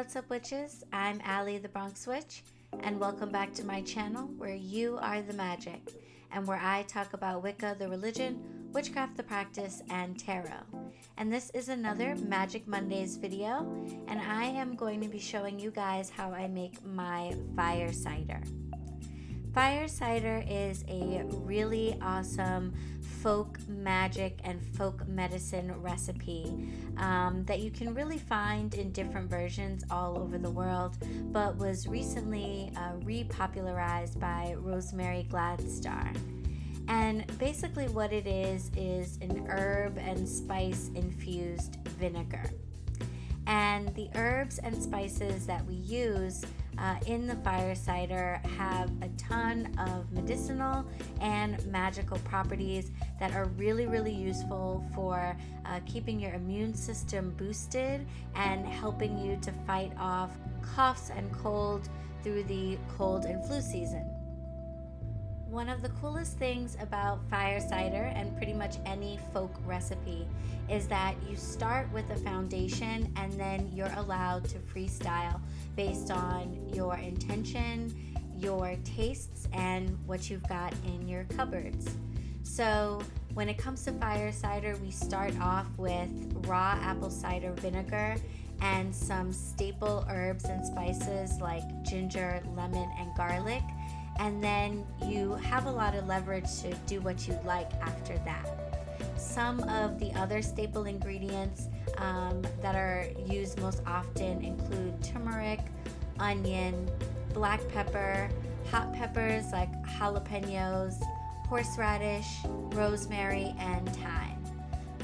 what's up, witches? I'm Allie the Bronx Witch, and welcome back to my channel where you are the magic, and where I talk about Wicca, the religion, witchcraft, the practice, and tarot. And this is another Magic Mondays video, and I am going to be showing you guys how I make my fire cider. Fire cider is a really awesome folk magic and folk medicine recipe that you can really find in different versions all over the world, but was recently repopularized by Rosemary Gladstar. And basically what it is an herb and spice infused vinegar. And the herbs and spices that we use in the fire cider have a ton of medicinal and magical properties that are really useful for keeping your immune system boosted and helping you to fight off coughs and cold through the cold and flu season. One of the coolest things about fire cider and pretty much any folk recipe is that you start with a foundation and then you're allowed to freestyle based on your intention, your tastes, and what you've got in your cupboards. So when it comes to fire cider, we start off with raw apple cider vinegar and some staple herbs and spices like ginger, lemon, and garlic. And then you have a lot of leverage to do what you'd like after that. Some of the other staple ingredients that are used most often include turmeric, onion, black pepper, hot peppers like jalapenos, horseradish, rosemary, and thyme.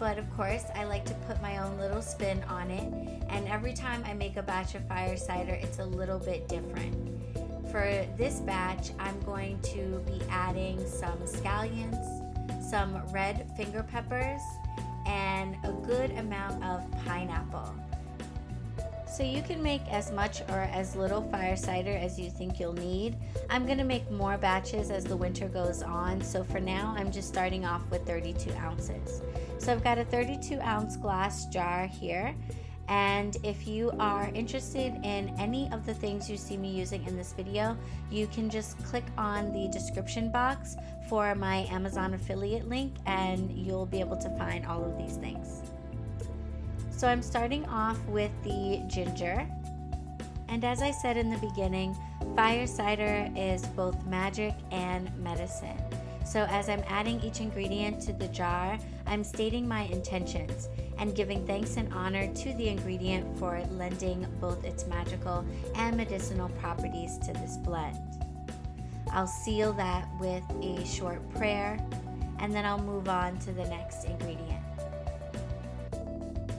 But of course, I like to put my own little spin on it, and every time I make a batch of fire cider, it's a little bit different. For this batch, I'm going to be adding some scallions, some red finger peppers, and a good amount of pineapple. So you can make as much or as little fire cider as you think you'll need. I'm going to make more batches as the winter goes on, so for now I'm just starting off with 32 ounces. So I've got a 32 ounce glass jar here. And if you are interested in any of the things you see me using in this video, you can just click on the description box for my Amazon affiliate link and you'll be able to find all of these things. So I'm starting off with the ginger. And as I said in the beginning, fire cider is both magic and medicine. So as I'm adding each ingredient to the jar, I'm stating my intentions and giving thanks and honor to the ingredient for lending both its magical and medicinal properties to this blend. I'll seal that with a short prayer, and then I'll move on to the next ingredient.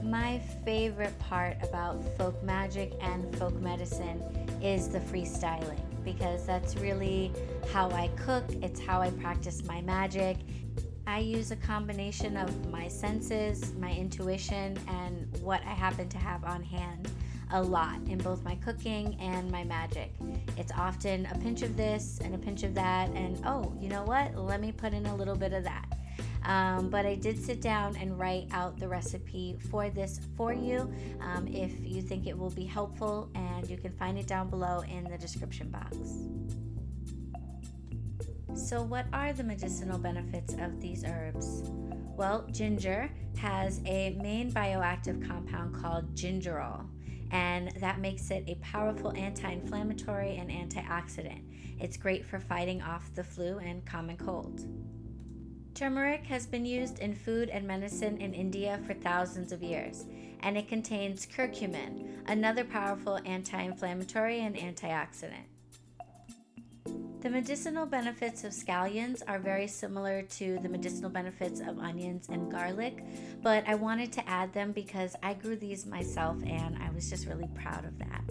My favorite part about folk magic and folk medicine is the freestyling, because that's really how I cook, it's how I practice my magic. I use a combination of my senses, my intuition, and what I happen to have on hand a lot in both my cooking and my magic. It's often a pinch of this and a pinch of that, and oh, you know what? Let me put in a little bit of that. But I did sit down and write out the recipe for this for you if you think it will be helpful, and you can find it down below in the description box. So what are the medicinal benefits of these herbs? Well, ginger has a main bioactive compound called gingerol, and that makes it a powerful anti-inflammatory and antioxidant. It's great for fighting off the flu and common cold. Turmeric has been used in food and medicine in India for thousands of years, and it contains curcumin, another powerful anti-inflammatory and antioxidant. The medicinal benefits of scallions are very similar to the medicinal benefits of onions and garlic, but I wanted to add them because I grew these myself and I was just really proud of that.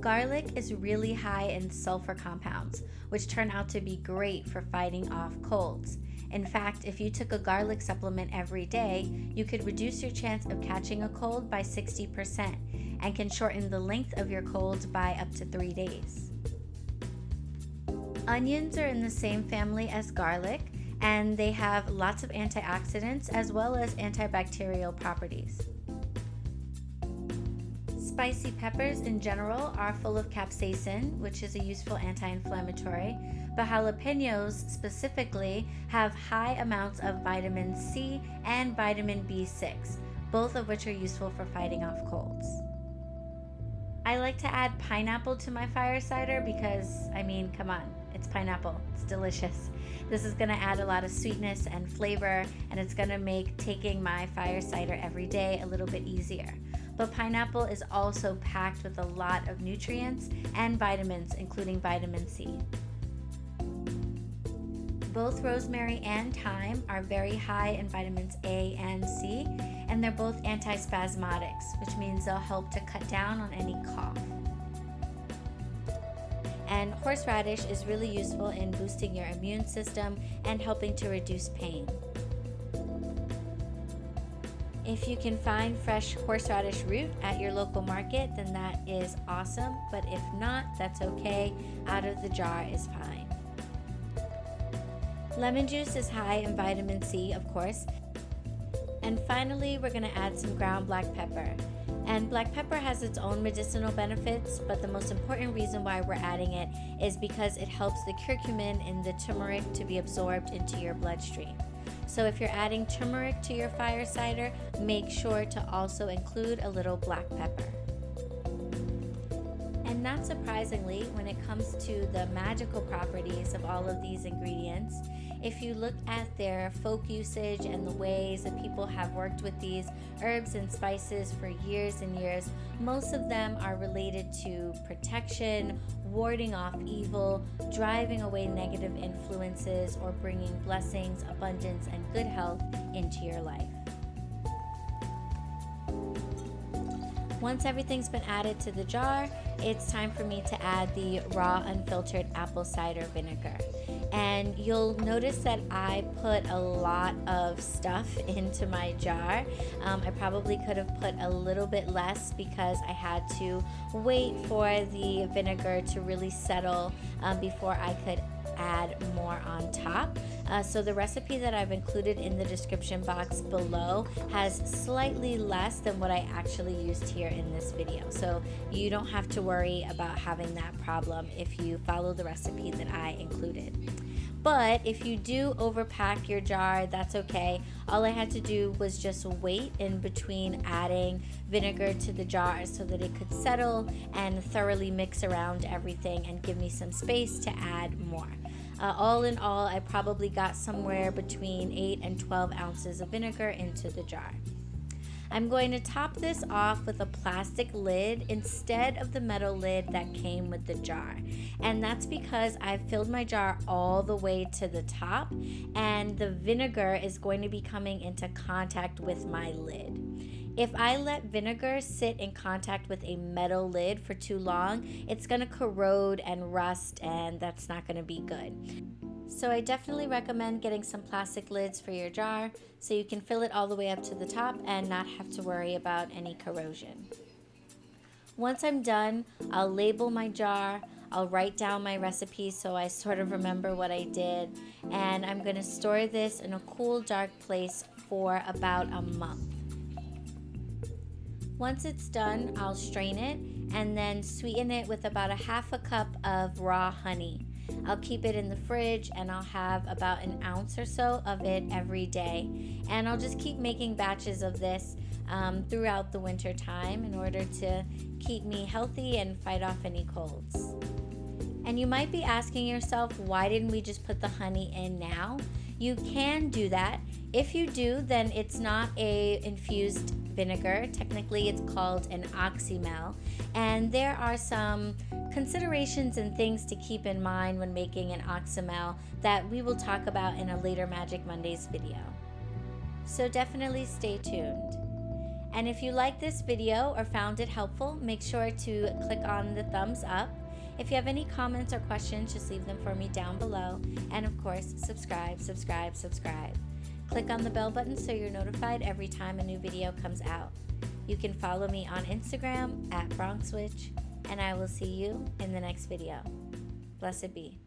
Garlic is really high in sulfur compounds, which turn out to be great for fighting off colds. In fact, if you took a garlic supplement every day, you could reduce your chance of catching a cold by 60% and can shorten the length of your cold by up to 3 days. Onions are in the same family as garlic, and they have lots of antioxidants as well as antibacterial properties. Spicy peppers in general are full of capsaicin, which is a useful anti-inflammatory, but jalapenos specifically have high amounts of vitamin C and vitamin B6, both of which are useful for fighting off colds. I like to add pineapple to my fire cider because, I mean, come on, it's pineapple, it's delicious. This is going to add a lot of sweetness and flavor, and it's going to make taking my fire cider every day a little bit easier. But pineapple is also packed with a lot of nutrients and vitamins, including vitamin C. Both rosemary and thyme are very high in vitamins A and C, and they're both antispasmodics, which means they'll help to cut down on any cough. And horseradish is really useful in boosting your immune system and helping to reduce pain. If you can find fresh horseradish root at your local market, then that is awesome, but if not, that's okay. Out of the jar is fine. Lemon juice is high in vitamin C, of course. And finally, we're going to add some ground black pepper. And black pepper has its own medicinal benefits, but the most important reason why we're adding it is because it helps the curcumin in the turmeric to be absorbed into your bloodstream. So if you're adding turmeric to your fire cider, make sure to also include a little black pepper. And not surprisingly, when it comes to the magical properties of all of these ingredients, if you look at their folk usage and the ways that people have worked with these herbs and spices for years and years, most of them are related to protection, warding off evil, driving away negative influences, or bringing blessings, abundance, and good health into your life. Once everything's been added to the jar, it's time for me to add the raw unfiltered apple cider vinegar. And you'll notice that I put a lot of stuff into my jar. I probably could have put a little bit less because I had to wait for the vinegar to really settle before I could add more on top. So the recipe that I've included in the description box below has slightly less than what I actually used here in this video. So you don't have to worry about having that problem if you follow the recipe that I included. But if you do overpack your jar, that's okay. All I had to do was just wait in between adding vinegar to the jar so that it could settle and thoroughly mix around everything and give me some space to add more. All in all, I probably got somewhere between 8 and 12 ounces of vinegar into the jar. I'm going to top this off with a plastic lid instead of the metal lid that came with the jar. And that's because I filled my jar all the way to the top, and the vinegar is going to be coming into contact with my lid. If I let vinegar sit in contact with a metal lid for too long, it's going to corrode and rust, and that's not going to be good. So I definitely recommend getting some plastic lids for your jar so you can fill it all the way up to the top and not have to worry about any corrosion. Once I'm done, I'll label my jar, I'll write down my recipe so I sort of remember what I did, and I'm going to store this in a cool, dark place for about a month. Once it's done, I'll strain it and then sweeten it with about 1/2 cup of raw honey. I'll keep it in the fridge and I'll have about an ounce or so of it every day. And I'll just keep making batches of this throughout the winter time in order to keep me healthy and fight off any colds. And you might be asking yourself, why didn't we just put the honey in now? You can do that. If you do, then it's not a infused vinegar. Technically, it's called an oxymel. And there are some considerations and things to keep in mind when making an oxymel that we will talk about in a later Magic Mondays video. So definitely stay tuned. And if you like this video or found it helpful, make sure to click on the thumbs up. If you have any comments or questions, just leave them for me down below. And of course, subscribe. Click on the bell button so you're notified every time a new video comes out. You can follow me on Instagram @BronxWitch, and I will see you in the next video. Blessed be.